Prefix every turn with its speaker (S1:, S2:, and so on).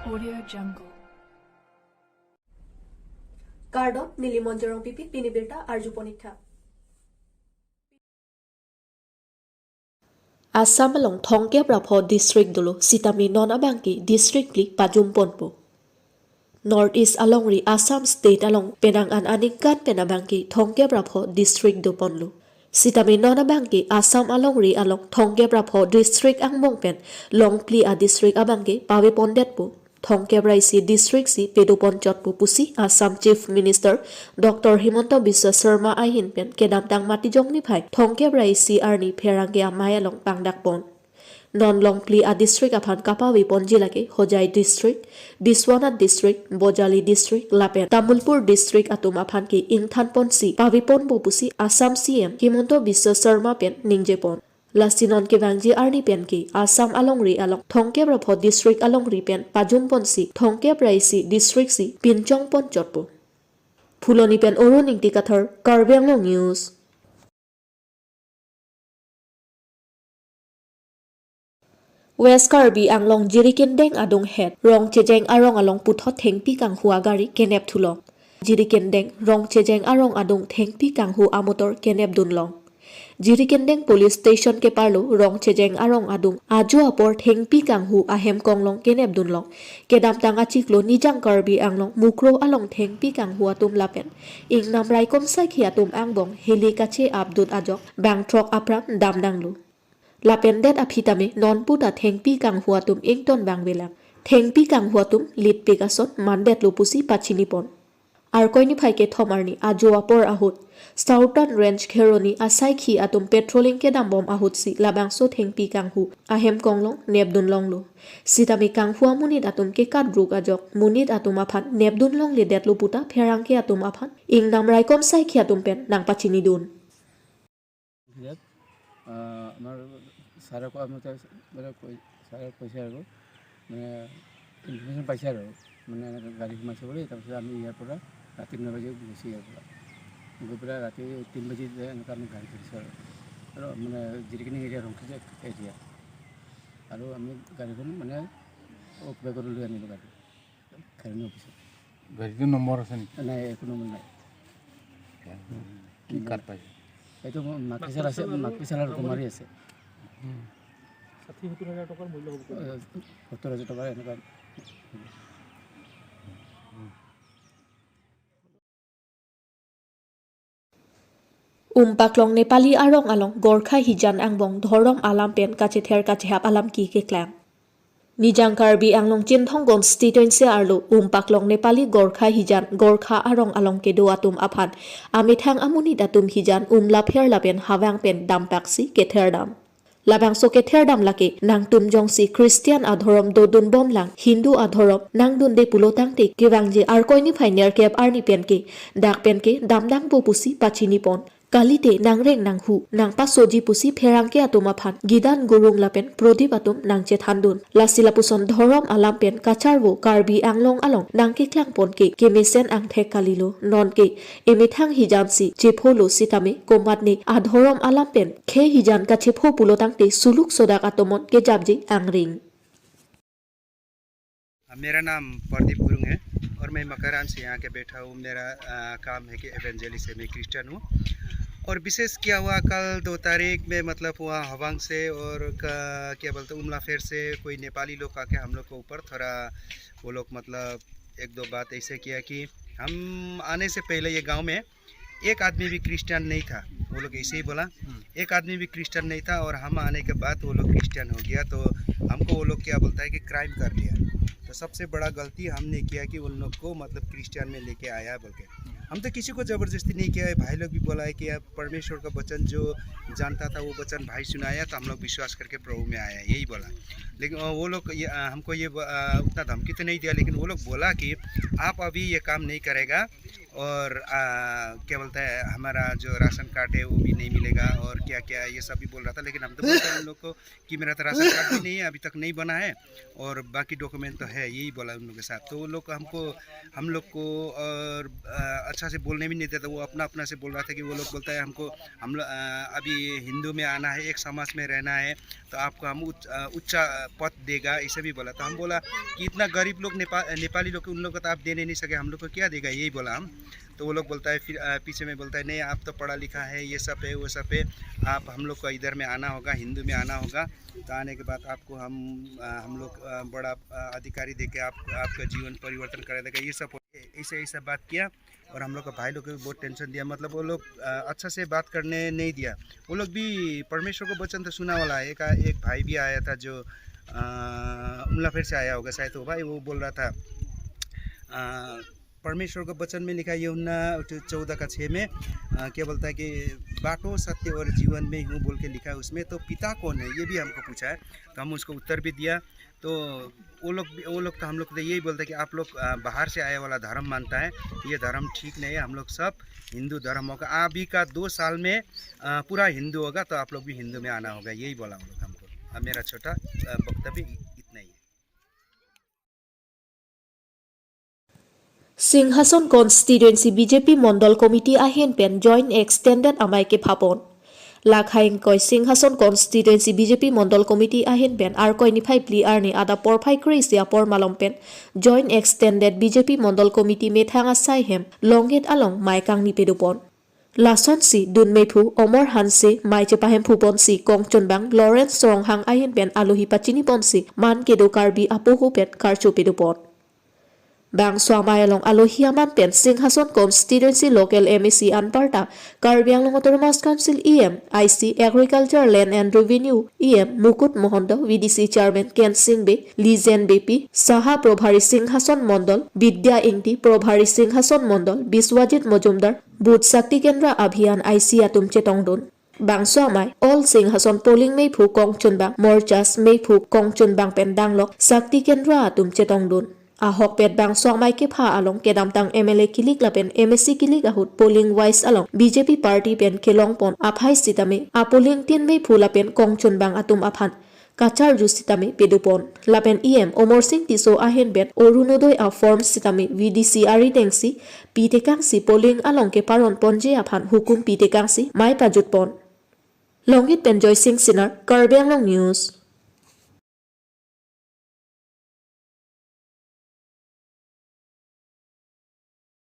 S1: Audio Jungle.
S2: Cardo, Nilimonjerong Pipi, Pinibirta, Arjuponita. Assam along Thongke Brapho District Dulu, Sitami Nonabanki, Districtly Pajumponpo. Northeast along Assam State along Penang an Anikan Penabanki, Thongke Brapho District Duponlu. Sitami Nonabanki, Assam along Thongke Brapho District ang Mongpen, Long Pli a District Abanki, Pawe Pondetpo. Thongke Braisi District si Pedupon Chotpo Pusi, Assam Chief Minister Dr. Himonto Biswa Sharma Ahinpen, Kedamtang Matijong Nipai, Thongke Braisi Arni Perangge Amayalong Pangdakpon. Non Long Pli a District Apan Kapawi Ponjilake, Hojai District, Biswanath District, Bojali District, Lapen, Tamulpur District Atum Apan ki Ingthan Ponsi, Pavipon Bopusi, Assam CM, Himonto Biswa Sharma Pen, Ningjepon. Lastinon ke Vangji Arni Pen ki Assam along Thongke Brapho District along Pen Pajumpon si Thongke Braisi District si Pinchong Pon Chotpo. Phuloni Pen Oruning Tikathar Karbi Anglong News. West Karbi Anglong Jirikendeng Adong Head Rong Chejeng Arong along Puthot Thengpi Kang Huagari Kenep Thulong. Jirikendeng Rong Chejeng Arong Adong Thengpi Kang Hu Amotor Kenep Dunlong. Jirikendeng Police Station ke parlo Rong Chejeng Arong Adung Ajo apor Thengpi Kang Hu ahem konglong Kenep Dunlong Kedamtang achiklo Nijang Karbi Anglong Mukro along Thengpi Kang Hu atum lapen ing namrai komsai khi atum angbong Helikache Abdul Ajok Bangtrok Apram Damdanglu Lapen det aphitame nonputa Thengpi Kang Hu atum ington bangwelang Thengpi Kang Hu atum lit pegason mandet lupusi pachinipon Arkoini phaike thomarni ajo apor ahut Southern Range Kheroni asai khi atum patrolling ke dambom ahut si labangso Thengpi Kang Hu ahem konglong nebdunlong lo sitami Kang Hu munit atum ke kadruk ajok munit atum aphan nebdunlong le detlo puta pherang ke atum aphan ing namrai kom sai khi atum pen nang pachini dun
S3: আমার সারা আমাদের সারা পয়সা আৰু মানে information পাইছে আৰু মানে গাড়ী সোমাইছে বুলি তাৰপিছত আমি ইয়াৰ পৰা ৰাতি 9 বাজি গুচি ইয়াৰ পৰা গৈ পেলাই ৰাতি 3 বাজি এনেকৈ আমি গাড়ী ধৰিছোঁ আৰু মানে যিখিনি এৰিয়া ৰংখিছে এৰিয়া আৰু আমি গাড়ীখন মানে অকুপাই কৰি লৈ আনিলোঁ গাড়ী গাড়ী অফিচত
S4: গাড়ীটো নম্বৰ আছে নেকি
S3: নাই একো নম্বৰ নাই
S4: কি কাট পাইছে
S3: এইটো মাকিচাল আছে মাকিচাল আৰু কুমাৰী আছে
S5: 60-70,000 টকাৰ মূল্য হ'ব
S3: 70,000 টকা এনেকুৱা
S2: Paklong Nepali arong along Gorkha hijan angbong dhorong alam pen kache ther kache hap alam ki ke klang. Nijang Karbi anglong Chinthong constituency arlo Paklong Nepali Gorkha hijan Gorkha arong along ke do atum aphan amithang amuni datum hijan lapher lapen hawang pen dampaksi ke ther dam. Labang so ke ther dam lake nang tumjong si Christian adhorom dodun bom lang Hindu adhorom nang dun de pulotang te kewangje arkoini phainer kep arni pen ke dak pen ke damdang bo pusi pachini pon. Kalite nang reng nang hu nang pasoji pusi pherang ke atum aphan gidan gurung lapen prodip atum nang che thandun lasila puson dhorom alam pen kacharwo Karbi anglong along nang ke klang pon ke kemesen ang the kalilo non ke emithang hijan si chepholo sitame komat ne adhorom alam pen khe hijan ka chepho pulotang te suluk sodak atomon ke jabji ang ring.
S6: मेरा नाम प्रदीप गुरुंग है और मैं मकरान से यहाँ के बैठा हूँ। मेरा काम है कि एवेंजलिस्ट है, मैं क्रिश्चियन हूँ। और विशेष क्या हुआ कल 2 तारीख में मतलब वहाँ हवांग से और क्या बोलते उमलाफेर से कोई नेपाली लोग आके हम लोग के ऊपर थोड़ा वो लोग मतलब 1-2 बात ऐसे किया कि हम आने से पहले ये गांव में एक आदमी भी क्रिश्चियन नहीं था। वो लोग ऐसे ही बोला एक आदमी भी क्रिश्चियन नहीं था और हम आने के बाद वो लोग क्रिश्चियन हो गया। तो हमको वो लोग क्या बोलता है कि क्राइम कर दिया। तो सबसे बड़ा गलती हमने किया कि उन लोग को मतलब क्रिश्चियन में लेके आया बोल के। हम तो किसी को ज़बरदस्ती नहीं किया है। भाई लोग भी बोला है कि परमेश्वर का वचन जो जानता था वो वचन भाई सुनाया तो हम लोग विश्वास करके प्रभु में आया, यही बोला। लेकिन वो लोग हमको ये उतना धमकी तो नहीं दिया, लेकिन वो लोग बोला कि आप अभी ये काम नहीं करेगा और क्या बोलता है हमारा जो राशन कार्ड है वो भी नहीं मिलेगा और क्या क्या ये सब भी बोल रहा था। लेकिन हम तो बोलते हैं उन लोग को कि मेरा तो राशन कार्ड भी नहीं है, अभी तक नहीं बना है और बाकी डॉक्यूमेंट तो है, यही बोला उन लोगों के साथ। तो वो लोग हम लोग को और अच्छा से बोलने भी नहीं देता, वो अपना अपना से बोल रहा था कि वो लोग बोलता है हमको अभी हिंदू में आना है, एक समाज में रहना है, तो आपको हम उच्च पद देगा, ऐसे भी बोला। तो हम बोला कि इतना गरीब लोग नेपाली लोग, उन लोग को तो आप देने नहीं सके, हम लोग को क्या देगा, यही बोला हम। तो वो लोग बोलता है, फिर पीछे में बोलता है नहीं आप तो पढ़ा लिखा है, ये सब है वो सब है, आप हम लोग को इधर में आना होगा, हिंदू में आना होगा, तो आने के बाद आपको हम लोग बड़ा अधिकारी देके आपका जीवन परिवर्तन करा देगा, ये सब ऐसा बात किया। और हम लोग का भाई लोग को भी बहुत टेंशन दिया, मतलब वो लोग अच्छा से बात करने नहीं दिया। वो लोग भी परमेश्वर को वचन तो सुना वाला है। एक भाई भी आया था जो उमला फिर से आया होगा शायद, वो भाई वो बोल रहा था परमेश्वर का वचन में लिखा है यूहन्ना 14:6 में क्या बोलता है कि बाटो सत्य और जीवन में हूँ बोल के लिखा है उसमें, तो पिता कौन है ये भी हमको पूछा है, तो हम उसको उत्तर भी दिया। तो वो लोग तो हम लोग तो यही बोलते हैं कि आप लोग बाहर से आया वाला धर्म मानता है, ये धर्म ठीक नहीं है, हम लोग सब हिंदू धर्म होगा, अभी का 2 साल में पूरा हिंदू होगा, तो आप लोग भी हिंदू में आना होगा, यही बोला वो लोग हमको। अब मेरा छोटा वक्तव्य इतना ही है।
S2: सिंहासन कन्स्टिट्युएन्सी बीजेपी मण्डल कमिटी आहिन पेन जॉइंट एक्सटेंडेड आमाइके भापन लाखाइन कय सिंहासन कन्स्टिट्युएन्सी बीजेपी मण्डल कमिटी आहिन पेन आर कयनिफाइ प्ली आरनि आदा परफाइ क्रेसिया परमालम पेन जॉइंट एक्सटेंडेड बीजेपी मण्डल कमिटी मेथाङा साइहेम लंगेट आलं माइकांनि पेदुपन लासनसि दुनमेफु अमर हानसे माइचेपाहेम फुपनसि कंचनबां लरेन्स सरंहां आहिन पेन आलोहि पाचिनि पनसि मान केदो कार्बि आपोहु पेन कारचो पेदुपन Bang Swamayalong Alohiaman Pen Singhason Constituency Local MEC Anparta Karbianglong Autonomous Council EM IC Agriculture Land and Revenue EM Mukut Mohondo VDC Chairman Ken Singbe Lizen BP Saha Probhari Singhason Mondol Bidya Ingti Probhari Singhason Mondol Biswajit Mojumdar Booth Sakti Kendra Abhiyan IC Atum Chetongdon Bang Swamai All Singhason Polling Meipu Kongchunbang Morchas Meipu Kongchunbang Pendanglok Sakti Kendra Atum Chetongdon Ahok pet bang swamai ke pha along kedam tang MLA kilik lapen MSC kilik ahut polling wise along BJP party pen kelong pon aphai sitame a polling tin me phula pen kongchun bang atum aphan kachar ju sitame pedupon lapen EM Omor Singh Tiso ahen bet orunodoi a form sitame VDC ari tengsi pitekangsi polling along ke paron ponje aphan hukum pitekangsi mai pajut pon Longit pen Joy Singh Sinar Karbianglong News